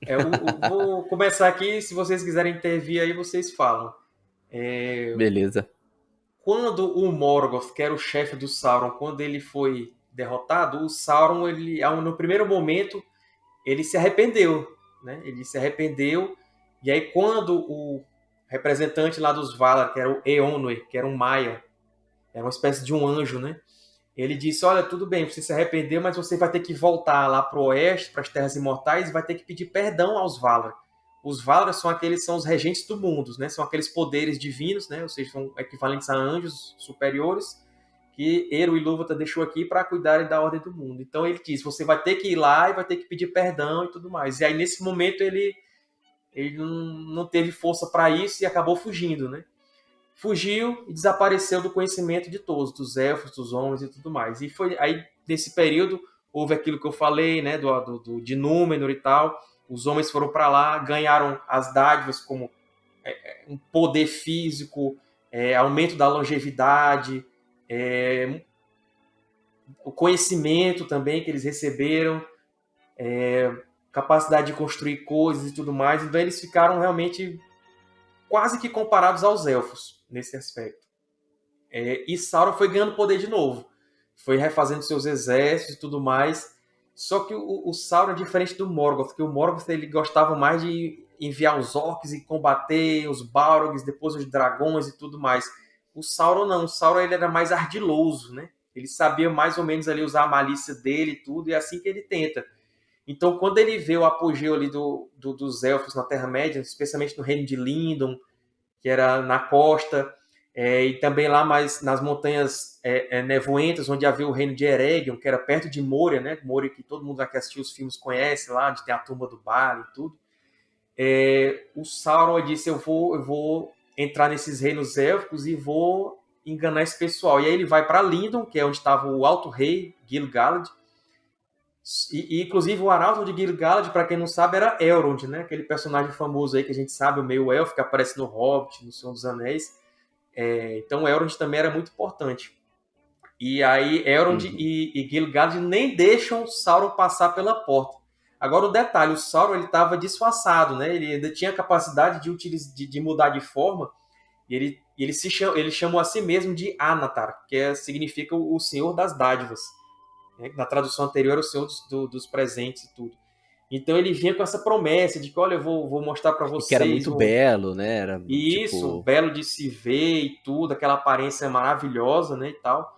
Eu vou começar aqui, se vocês quiserem intervir aí, vocês falam. Beleza. Quando o Morgoth, que era o chefe do Sauron, quando ele foi derrotado, o Sauron, no primeiro momento, ele se arrependeu, né? Ele se arrependeu, e aí quando o representante lá dos Valar, que era o Eonwë, que era um Maia, era uma espécie de um anjo, né? Ele disse, olha, tudo bem, você se arrependeu, mas você vai ter que voltar lá para o oeste, para as Terras Imortais, e vai ter que pedir perdão aos Valar. Os Valar são os regentes do mundo, né? São aqueles poderes divinos, né? Ou seja, são equivalentes a anjos superiores, que Eru e Ilúvatar deixou aqui para cuidarem da ordem do mundo. Então ele disse, você vai ter que ir lá e vai ter que pedir perdão e tudo mais. E aí nesse momento ele não teve força para isso e acabou fugindo, né? Fugiu e desapareceu do conhecimento de todos, dos elfos, dos homens e tudo mais. E foi aí, nesse período, houve aquilo que eu falei, né, de Númenor e tal. Os homens foram para lá, ganharam as dádivas como um poder físico, aumento da longevidade, o conhecimento também que eles receberam, capacidade de construir coisas e tudo mais. Então eles ficaram realmente quase que comparados aos elfos nesse aspecto. E Sauron foi ganhando poder de novo. Foi refazendo seus exércitos e tudo mais. Só que o Sauron é diferente do Morgoth, que o Morgoth ele gostava mais de enviar os orcs e combater os Balrogs, depois os dragões e tudo mais. O Sauron não. O Sauron ele era mais ardiloso, né? Ele sabia mais ou menos ali usar a malícia dele e tudo, e é assim que ele tenta. Então, quando ele vê o apogeu ali dos elfos na Terra-média, especialmente no reino de Lindon, que era na costa, e também lá mais nas montanhas nevoentas, onde havia o reino de Eregion, que era perto de Moria, né? Moria que todo mundo que assistiu os filmes conhece lá, onde tem a tumba do Baal e tudo. O Sauron disse, eu vou entrar nesses reinos élficos e vou enganar esse pessoal. E aí ele vai para Lindon, que é onde estava o Alto Rei, Gil-galad. E inclusive o arauto de Gil-galad, para quem não sabe, era Elrond, né? Aquele personagem famoso aí que a gente sabe, o meio elfo, que aparece no Hobbit, no Senhor dos Anéis. Então Elrond também era muito importante. E aí Elrond e Gil-galad nem deixam Sauron passar pela porta. Agora o detalhe, o Sauron ele estava disfarçado, né? Ele ainda tinha a capacidade de mudar de forma, e ele chamou a si mesmo de Anatar, que significa o Senhor das Dádivas. Na tradução anterior era o Senhor dos presentes e tudo. Então ele vinha com essa promessa de que, olha, eu vou mostrar para vocês. Que era muito belo, né? Era, isso, belo de se ver e tudo, aquela aparência maravilhosa, né, e tal.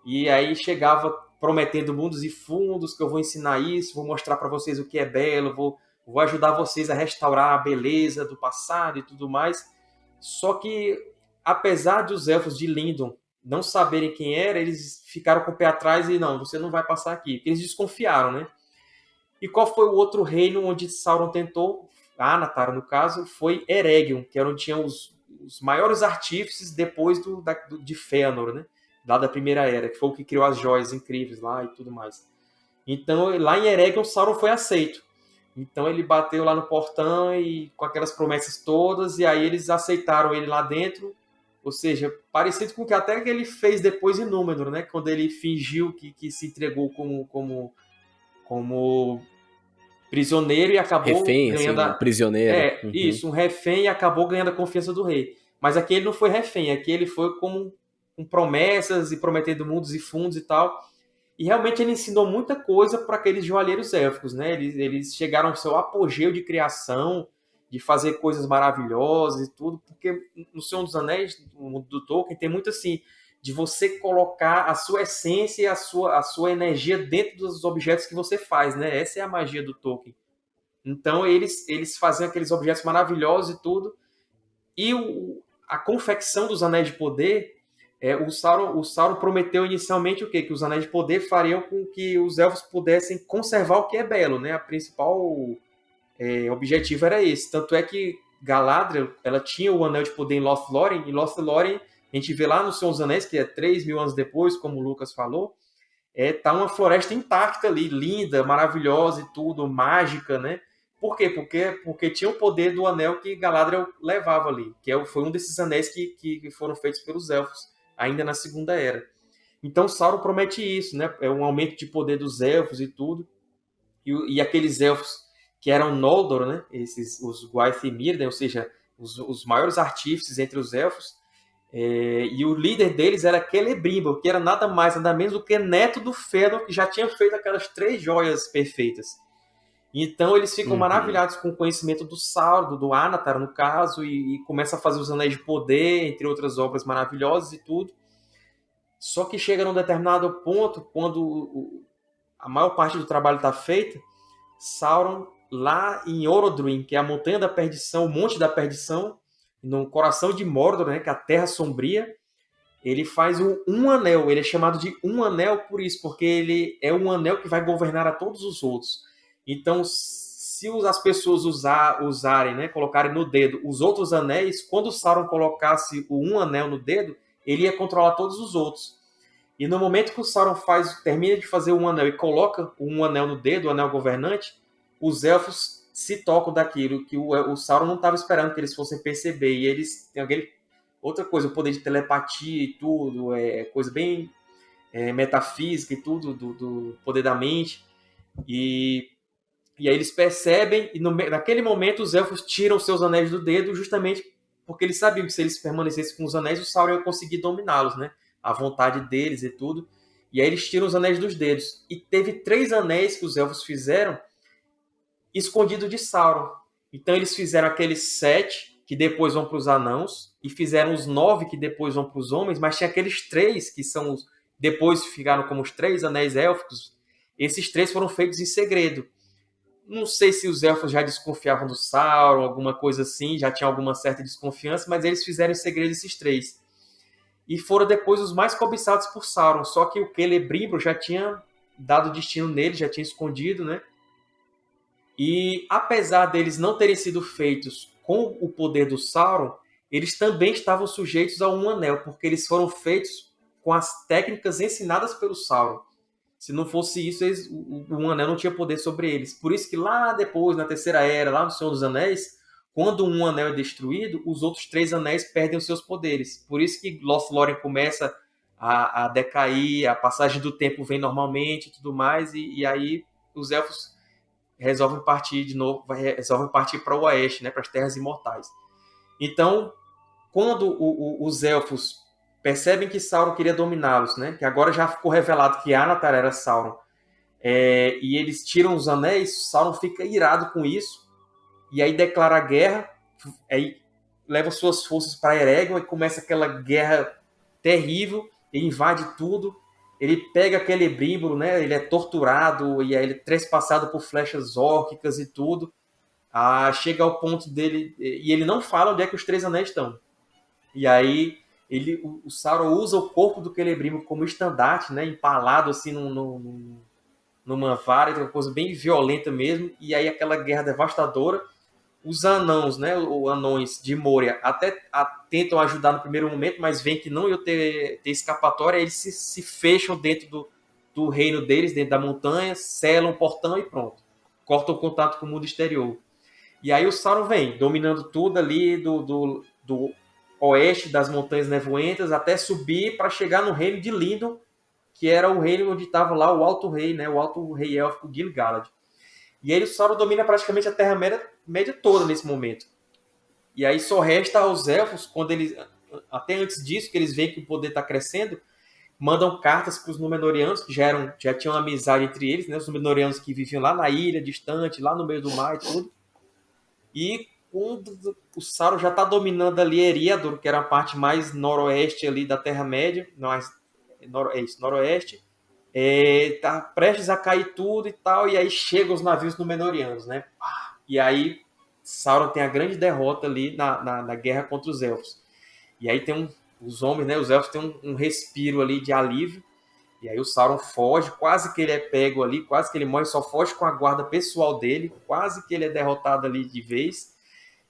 E aí chegava prometendo mundos e fundos, que eu vou ensinar isso, vou mostrar para vocês o que é belo, vou ajudar vocês a restaurar a beleza do passado e tudo mais. Só que, apesar de os elfos de Lindon não saberem quem era, eles ficaram com o pé atrás e não, você não vai passar aqui. Porque eles desconfiaram, né? E qual foi o outro reino onde Sauron tentou, Anatar no caso, foi Eregion, que era onde tinha os maiores artífices depois de Fëanor, né? Lá da Primeira Era, que foi o que criou as joias incríveis lá e tudo mais. Então, lá em Eregion, Sauron foi aceito. Então ele bateu lá no portão e com aquelas promessas todas, e aí eles aceitaram ele lá dentro. Ou seja, parecido com o que até que ele fez depois em Númenor, né? Quando ele fingiu que se entregou como prisioneiro e acabou refém, ganhando assim, um prisioneiro. Isso, um refém e acabou ganhando a confiança do rei. Mas aqui ele não foi refém, aqui ele foi com promessas e prometendo mundos e fundos e tal. E realmente ele ensinou muita coisa para aqueles joalheiros élficos, né? Eles chegaram ao seu apogeu de criação, de fazer coisas maravilhosas e tudo, porque no Senhor dos Anéis, no mundo do Tolkien, tem muito assim, de você colocar a sua essência e a sua energia dentro dos objetos que você faz, né? Essa é a magia do Tolkien. Então eles faziam aqueles objetos maravilhosos e tudo, e a confecção dos Anéis de Poder, o Sauron prometeu inicialmente o quê? Que os Anéis de Poder fariam com que os elfos pudessem conservar o que é belo, né? A principal objetivo era esse. Tanto é que Galadriel, ela tinha o Anel de Poder em Lothlórien, e Lothlórien, a gente vê lá no Senhor dos Anéis, que é 3.000 anos depois, como o Lucas falou, tá uma floresta intacta ali, linda, maravilhosa e tudo, mágica, né? Por quê? Porque tinha o poder do anel que Galadriel levava ali, que foi um desses anéis que foram feitos pelos elfos, ainda na Segunda Era. Então Sauron promete isso, né? É um aumento de poder dos elfos e tudo. E aqueles elfos que eram Noldor, né? Os Gwaith-Mírden, ou seja, os maiores artífices entre os elfos. E o líder deles era Celebrimbor, que era nada mais, nada menos do que neto do Fëanor, que já tinha feito aquelas 3 joias perfeitas. Então eles ficam maravilhados com o conhecimento do Sauron, do Anatar, no caso, e começam a fazer os Anéis de Poder, entre outras obras maravilhosas e tudo. Só que chega num determinado ponto, quando a maior parte do trabalho está feita, Sauron, lá em Orodruin, que é a Montanha da Perdição, o Monte da Perdição, no coração de Mordor, né, que é a Terra Sombria, ele faz um anel. Ele é chamado de um anel por isso, porque ele é um anel que vai governar a todos os outros. Então, se as pessoas usarem, né, colocarem no dedo os outros anéis, quando Sauron colocasse o um anel no dedo, ele ia controlar todos os outros. E no momento que o Sauron termina de fazer um anel e coloca um anel no dedo, o anel governante, os elfos se tocam daquilo que o Sauron não estava esperando que eles fossem perceber. E eles têm outra coisa, o poder de telepatia e tudo, coisa bem metafísica e tudo, do poder da mente. E aí eles percebem, e naquele momento os elfos tiram seus anéis do dedo, justamente porque eles sabiam que se eles permanecessem com os anéis, o Sauron ia conseguir dominá-los, né? A vontade deles e tudo. E aí eles tiram os anéis dos dedos. E teve 3 anéis que os elfos fizeram escondido de Sauron. Então eles fizeram aqueles 7 que depois vão para os anãos, e fizeram os 9 que depois vão para os homens, mas tinha aqueles 3 que são depois ficaram como os 3 anéis élficos. Esses 3 foram feitos em segredo. Não sei se os elfos já desconfiavam do Sauron, alguma coisa assim, já tinha alguma certa desconfiança, mas eles fizeram em segredo esses 3. E foram depois os mais cobiçados por Sauron, só que o Celebrimbor já tinha dado destino nele, já tinha escondido, né? E apesar deles não terem sido feitos com o poder do Sauron, eles também estavam sujeitos a um anel, porque eles foram feitos com as técnicas ensinadas pelo Sauron. Se não fosse isso, o anel não tinha poder sobre eles. Por isso que lá depois, na Terceira Era, lá no Senhor dos Anéis, quando um anel é destruído, os outros 3 anéis perdem os seus poderes. Por isso que Lothlórien começa a decair, a passagem do tempo vem normalmente e tudo mais, e aí os elfos resolvem partir de novo, resolvem partir para o Oeste, né, para as Terras Imortais. Então, quando os elfos percebem que Sauron queria dominá-los, né? Que agora já ficou revelado que Anatar era Sauron. e eles tiram os anéis, Sauron fica irado com isso, e aí declara a guerra, aí leva suas forças para Eregion, e começa aquela guerra terrível, ele invade tudo, ele pega Celebrimbor, né, ele é torturado, e aí ele é trespassado por flechas órquicas e tudo, chega ao ponto dele, e ele não fala onde é que os 3 anéis estão. E aí o Sauron usa o corpo do Celebrimbor como estandarte, né, empalado assim numa vara, uma coisa bem violenta mesmo, e aí aquela guerra devastadora. Os anãos, né, os anões de Moria, até tentam ajudar no primeiro momento, mas veem que não iam ter escapatória, eles se fecham dentro do reino deles, dentro da montanha, selam o portão e pronto. Cortam o contato com o mundo exterior. E aí o Sauron vem, dominando tudo ali do oeste das Montanhas Nevoentas, até subir para chegar no reino de Lindon, que era o reino onde estava lá o Alto Rei, né, o Alto Rei Élfico Gil-galad. E aí o Sauron domina praticamente a Terra-média toda nesse momento. E aí só resta aos elfos, quando eles, até antes disso, que eles veem que o poder está crescendo, mandam cartas para os Númenóreanos, que já tinham amizade entre eles, né, os Númenóreanos que viviam lá na ilha, distante, lá no meio do mar e tudo. E quando o Sauron já está dominando ali Eriador, que era a parte mais noroeste ali da Terra-média, noroeste, tá prestes a cair tudo e tal, e aí chegam os navios Númenóreanos, né? E aí Sauron tem a grande derrota ali na guerra contra os elfos. E aí tem os homens, né? Os elfos têm um respiro ali de alívio. E aí o Sauron foge, quase que ele é pego ali, quase que ele morre, só foge com a guarda pessoal dele, quase que ele é derrotado ali de vez.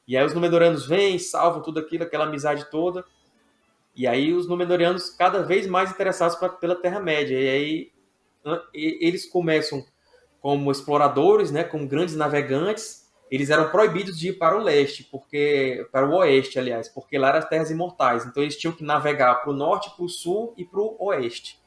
E aí os Númenóreanos vêm, salvam tudo aquilo, aquela amizade toda. E aí os Númenóreanos cada vez mais interessados pela Terra-média. E aí eles começam como exploradores, né, como grandes navegantes. Eles eram proibidos de ir para o leste, para o oeste, aliás, porque lá eram as Terras Imortais. Então eles tinham que navegar para o norte, para o sul e para o oeste.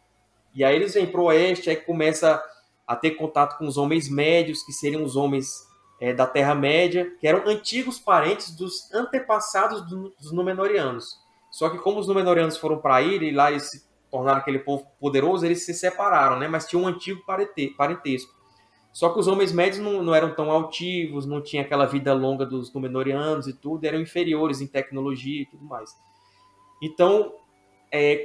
E aí eles vêm para o oeste, aí começa a ter contato com os Homens Médios, que seriam os homens da Terra-média, que eram antigos parentes dos antepassados dos Númenóreanos. Só que como os Númenóreanos foram para a ilha e lá eles se tornaram aquele povo poderoso, eles se separaram, né? Mas tinha um antigo parentesco. Só que os Homens Médios não eram tão altivos, não tinha aquela vida longa dos Númenóreanos e tudo, eram inferiores em tecnologia e tudo mais. Então,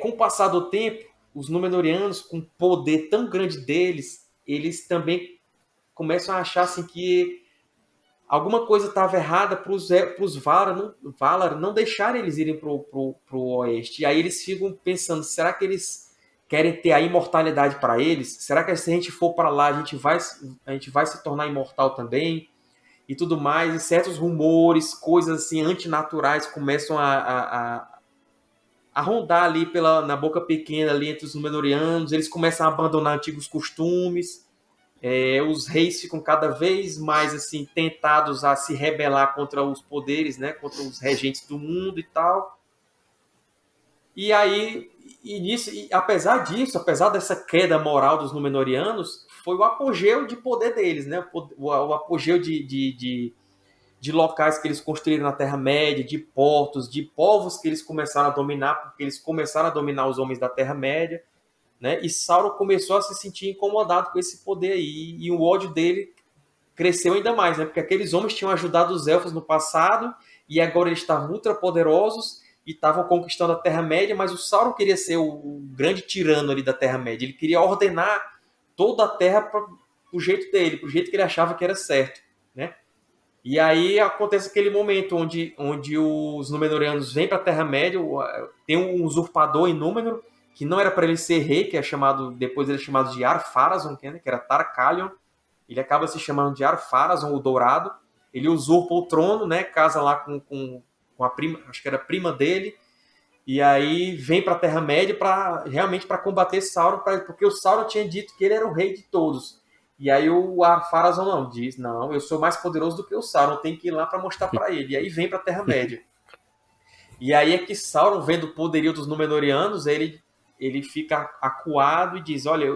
com o passar do tempo, os Númenóreanos, com o poder tão grande deles, eles também começam a achar assim, que alguma coisa estava errada para os Valar não deixarem eles irem para o oeste. E aí eles ficam pensando, será que eles querem ter a imortalidade para eles? Será que se a gente for para lá, a gente vai se tornar imortal também? E tudo mais. E certos rumores, coisas assim antinaturais começam a rondar ali na boca pequena ali entre os Númenóreanos. Eles começam a abandonar antigos costumes. Os reis ficam cada vez mais assim tentados a se rebelar contra os poderes, né, contra os regentes do mundo e tal. E aí, apesar dessa queda moral dos Númenóreanos, foi o apogeu de poder deles, né, o apogeu de locais que eles construíram na Terra-média, de portos, de povos que eles começaram a dominar, porque eles começaram a dominar os homens da Terra-média. Né? E Sauron começou a se sentir incomodado com esse poder aí, e o ódio dele cresceu ainda mais, né? Porque aqueles homens tinham ajudado os elfos no passado, e agora eles estavam ultra poderosos, e estavam conquistando a Terra-média, mas o Sauron queria ser o grande tirano ali da Terra-média, ele queria ordenar toda a Terra pro jeito dele, pro jeito que ele achava que era certo, né? E aí acontece aquele momento onde os Númenóreanos vêm para a Terra-média, tem um usurpador em Númenor, que não era para ele ser rei, que depois ele é chamado de Ar-Pharazôn, que era Tar-Kalion. Ele acaba se chamando de Ar-Pharazôn, o Dourado. Ele usurpa o trono, né, casa lá com a prima, acho que era a prima dele, e aí vem para a Terra-média realmente para combater Sauron, porque o Sauron tinha dito que ele era o rei de todos. E aí o Ar-Pharazôn diz, não, eu sou mais poderoso do que o Sauron, tem que ir lá para mostrar para ele. E aí vem para a Terra-média. E aí é que Sauron, vendo o poderio dos Númenóreanos, ele fica acuado e diz, olha,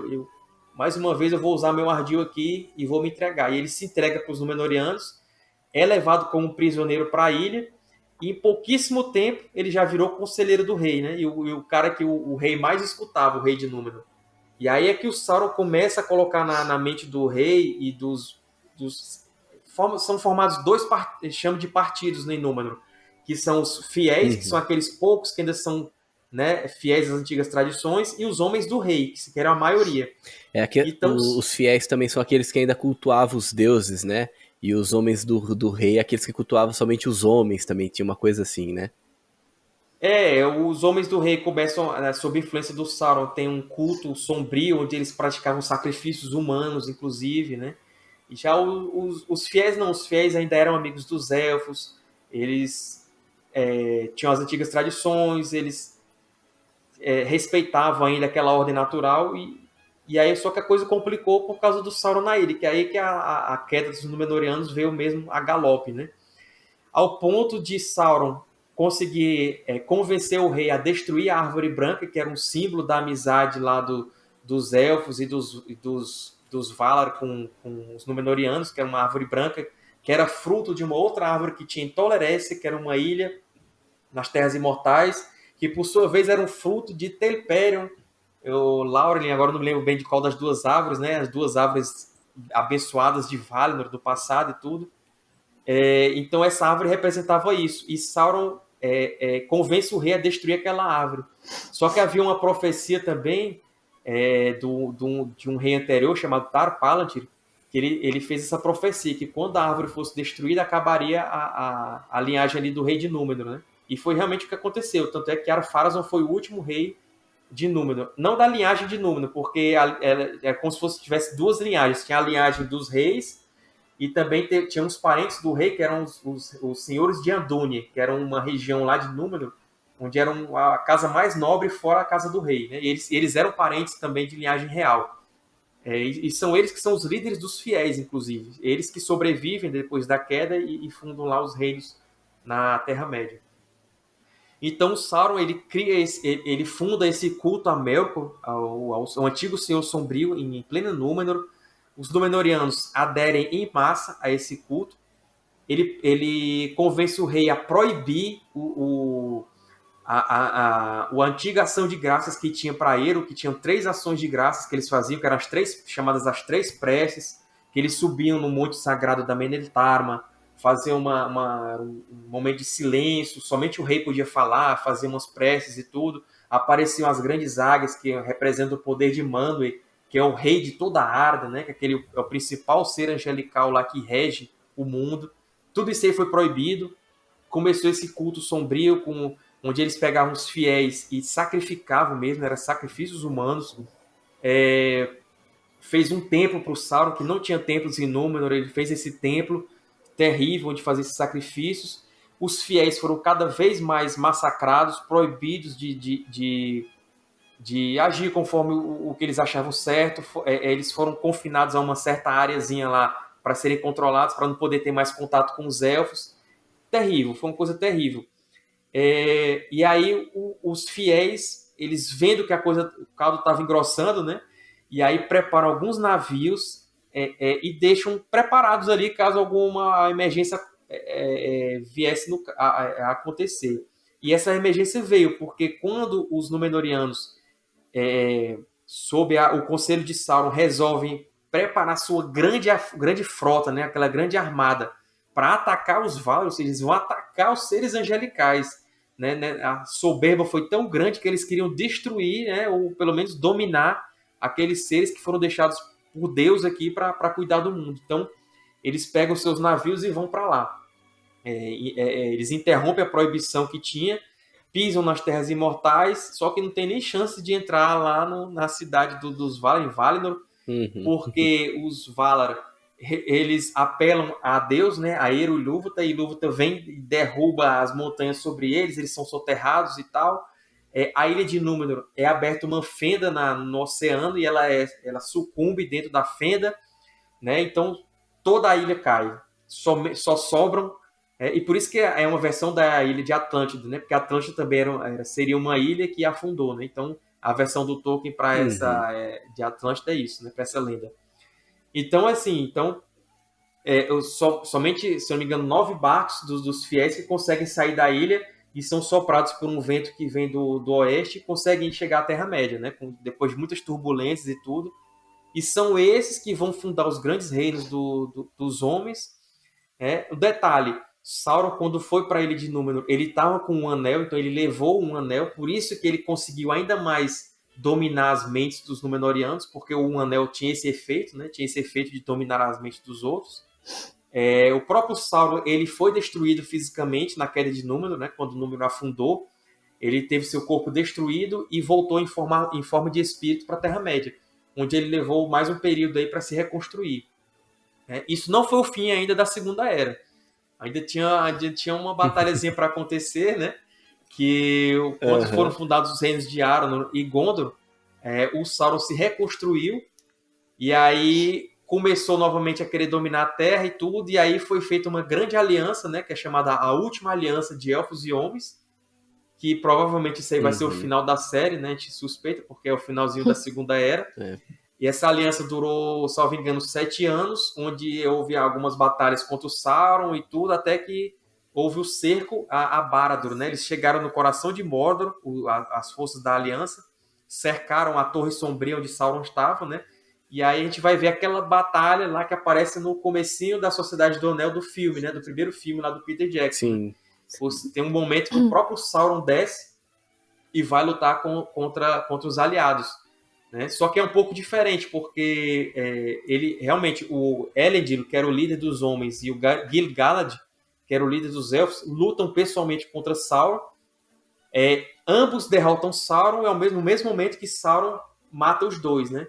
mais uma vez eu vou usar meu ardil aqui e vou me entregar. E ele se entrega para os Númenóreanos, é levado como prisioneiro para a ilha, e em pouquíssimo tempo ele já virou conselheiro do rei, né? E o cara que o rei mais escutava, o rei de Númenor. E aí é que o Sauron começa a colocar na mente do rei e são formados chama de partidos no Númenor, que são os fiéis, que são aqueles poucos que ainda são, né, fiéis às antigas tradições, e os homens do rei, que era a maioria. Então, os fiéis também são aqueles que ainda cultuavam os deuses, né? E os homens do rei, aqueles que cultuavam somente os homens também, tinha uma coisa assim, né? Os homens do rei começam, sob influência do Sauron, tem um culto sombrio, onde eles praticavam sacrifícios humanos, inclusive, né? E já os fiéis não, os fiéis ainda eram amigos dos elfos, eles tinham as antigas tradições, eles respeitavam ainda aquela ordem natural, e aí só que a coisa complicou por causa do Sauron na ilha, que aí que a queda dos Númenóreanos veio mesmo a galope, né? Ao ponto de Sauron conseguir convencer o rei a destruir a Árvore Branca, que era um símbolo da amizade lá dos elfos e dos Valar com os Númenóreanos, que era uma árvore branca, que era fruto de uma outra árvore que tinha em Toleresse, que era uma ilha nas Terras Imortais, que por sua vez era um fruto de Telperion. Laurelin, agora não me lembro bem de qual das duas árvores, né? As duas árvores abençoadas de Valinor, do passado e tudo. Então essa árvore representava isso. E Sauron convence o rei a destruir aquela árvore. Só que havia uma profecia também de um rei anterior chamado Tar-Palantir, que ele fez essa profecia, que quando a árvore fosse destruída, acabaria a linhagem ali do rei de Númenor, né? E foi realmente o que aconteceu. Tanto é que Ar-Pharazôn foi o último rei de Númenor. Não da linhagem de Númenor, porque é como se tivesse duas linhagens. Tinha a linhagem dos reis e também tinha uns parentes do rei, que eram os senhores de Andúnie, que eram uma região lá de Númenor, onde era a casa mais nobre fora a casa do rei, né? E eles eram parentes também de linhagem real. E são eles que são os líderes dos fiéis, inclusive. Eles que sobrevivem depois da queda e fundam lá os reinos na Terra-média. Então o Sauron ele funda esse culto a Melkor, ao antigo Senhor Sombrio, em pleno Númenor. Os Númenóreanos aderem em massa a esse culto. Ele convence o rei a proibir a antiga ação de graças que tinha para Eru, que tinham 3 ações de graças que eles faziam, que eram chamadas as 3 preces, que eles subiam no monte sagrado da Meneltarma, faziam um momento de silêncio, somente o rei podia falar, fazer umas preces e tudo. Apareciam as grandes águias, que representam o poder de Manwë, que é o rei de toda a Arda, né? Que é o principal ser angelical lá que rege o mundo. Tudo isso aí foi proibido. Começou esse culto sombrio, onde eles pegavam os fiéis e sacrificavam mesmo, eram sacrifícios humanos. Fez um templo para o Sauron, que não tinha templos em Númenor, ele fez esse templo terrível, onde fazia esses sacrifícios. Os fiéis foram cada vez mais massacrados, proibidos de agir conforme o que eles achavam certo. Eles foram confinados a uma certa áreazinha lá para serem controlados, para não poder ter mais contato com os elfos. Terrível, foi uma coisa terrível. E aí os fiéis, eles vendo que o caldo estava engrossando, né? E aí preparam alguns navios e deixam preparados ali caso alguma emergência viesse a acontecer. E essa emergência veio porque quando os Númenóreanos, sob o conselho de Sauron, resolvem preparar sua grande frota, né? Aquela grande armada, para atacar os Valar, ou seja, eles vão atacar os seres angelicais. Né? A soberba foi tão grande que eles queriam destruir, né? Ou pelo menos dominar aqueles seres que foram deixados por Deus aqui para cuidar do mundo. Então, eles pegam seus navios e vão para lá. Eles interrompem a proibição que tinha, pisam nas Terras Imortais, só que não tem nem chance de entrar lá na cidade dos Valar, em Valinor, porque os Valar, eles apelam a Deus, né, a Eru e Ilúvatar vem e derruba as montanhas sobre eles são soterrados e tal. A ilha de Númenor é aberta uma fenda no oceano e ela sucumbe dentro da fenda, né? Então toda a ilha cai, só sobram, e por isso que é uma versão da ilha de Atlântida, né? Porque Atlântida também seria uma ilha que afundou, né? Então a versão do Tolkien para essa de Atlântida é isso, né? Para essa lenda. Então, assim, somente, se eu não me engano, 9 barcos dos fiéis que conseguem sair da ilha, e são soprados por um vento que vem do oeste e conseguem chegar à Terra-média, né? Depois de muitas turbulências e tudo. E são esses que vão fundar os grandes reinos dos homens. O detalhe, Sauron, quando foi para a Ilha de Númenor, ele estava com um anel, então ele levou um anel, por isso que ele conseguiu ainda mais dominar as mentes dos Númenóreanos, porque o anel tinha esse efeito, né? Tinha esse efeito de dominar as mentes dos outros. O próprio Sauron, ele foi destruído fisicamente na queda de Númenor, né? Quando Númenor afundou, ele teve seu corpo destruído e voltou em forma de espírito para a Terra-média, onde ele levou mais um período aí para se reconstruir. Isso não foi o fim ainda da Segunda Era. Ainda tinha uma batalhazinha para acontecer, né? Que quando foram fundados os reinos de Arnor e Gondor, o Sauron se reconstruiu e aí começou novamente a querer dominar a Terra e tudo, e aí foi feita uma grande aliança, né? Que é chamada a Última Aliança de Elfos e Homens, que provavelmente isso aí vai ser o final da série, né? A gente suspeita, porque é o finalzinho da Segunda Era. E essa aliança durou, salvo engano, 7 anos, onde houve algumas batalhas contra o Sauron e tudo, até que houve o cerco a Barad-dûr, né? Eles chegaram no coração de Mordor, as forças da aliança, cercaram a Torre Sombria onde Sauron estava, né? E aí a gente vai ver aquela batalha lá que aparece no comecinho da Sociedade do Anel do filme, né? Do primeiro filme lá do Peter Jackson. Sim. Tem um momento que o próprio Sauron desce e vai lutar contra os aliados. Né? Só que é um pouco diferente, porque ele realmente, o Elendil, que era o líder dos homens, e o Gil-galad, que era o líder dos elfos, lutam pessoalmente contra Sauron. Ambos derrotam Sauron no mesmo momento que Sauron mata os dois, né?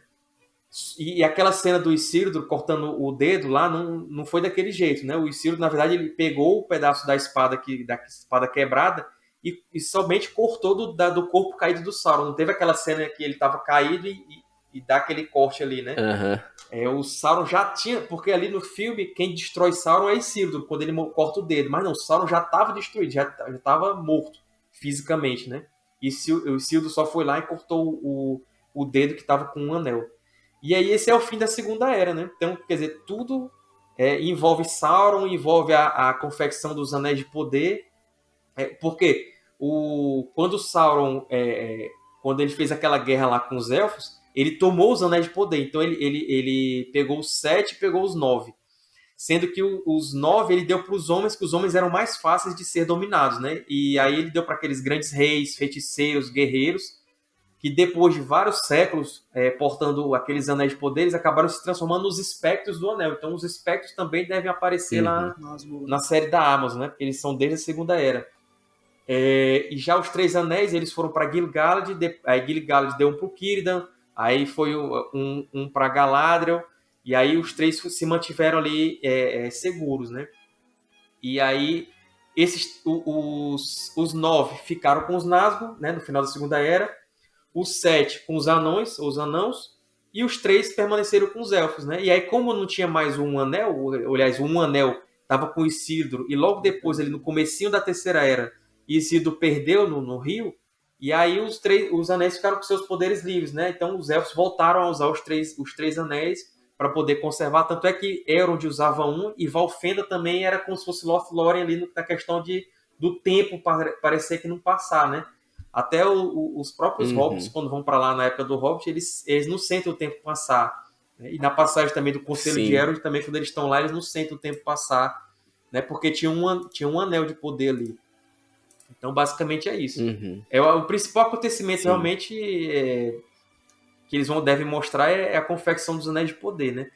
E aquela cena do Isildur cortando o dedo lá não foi daquele jeito, né? O Isildur, na verdade, ele pegou o pedaço da espada quebrada e somente cortou do corpo caído do Sauron. Não teve aquela cena que ele estava caído e dá aquele corte ali, né? O Sauron já tinha... Porque ali no filme, quem destrói Sauron é Isildur, quando ele corta o dedo. Mas não, o Sauron já estava destruído, já estava morto fisicamente, né? E o Isildur só foi lá e cortou o dedo que estava com um anel. E aí esse é o fim da Segunda Era, né? Então, quer dizer, tudo envolve Sauron, envolve a confecção dos Anéis de Poder. Porque quando Sauron, quando ele fez aquela guerra lá com os elfos, ele tomou os Anéis de Poder. Então ele pegou os 7 e pegou os 9. Sendo que os 9 ele deu para os homens, que os homens eram mais fáceis de ser dominados, né? E aí ele deu para aqueles grandes reis, feiticeiros, guerreiros, que depois de vários séculos portando aqueles anéis de poder, eles acabaram se transformando nos espectros do anel. Então os espectros também devem aparecer lá na série da Amazon, né? Porque eles são desde a Segunda Era. E já os 3 anéis, eles foram para Gil-galad, aí Gil-galad deu um para o Círdan, aí foi um para Galadriel, e aí os 3 se mantiveram ali seguros, né? E aí os 9 ficaram com os Nazgûl, né? No final da Segunda Era, os 7 com os anões, ou os anãos, e os 3 permaneceram com os elfos, né? E aí, como não tinha mais um anel, aliás, um anel estava com Isildur, e logo depois, ali no comecinho da Terceira Era, Isildur perdeu no rio, e aí os anéis ficaram com seus poderes livres, né? Então os elfos voltaram a usar os três anéis para poder conservar, tanto é que Elrond usava um, e Valfenda também era como se fosse Lothlórien ali na questão do tempo parecer que não passar, né? Até os próprios hobbits, quando vão para lá na época do Hobbit, eles não sentem o tempo passar. Né? E na passagem também do Conselho de Elrond, também quando eles estão lá, eles não sentem o tempo passar, né? Porque tinha um anel de poder ali. Então, basicamente é isso. O principal acontecimento realmente que eles devem mostrar é a confecção dos Anéis de Poder, né?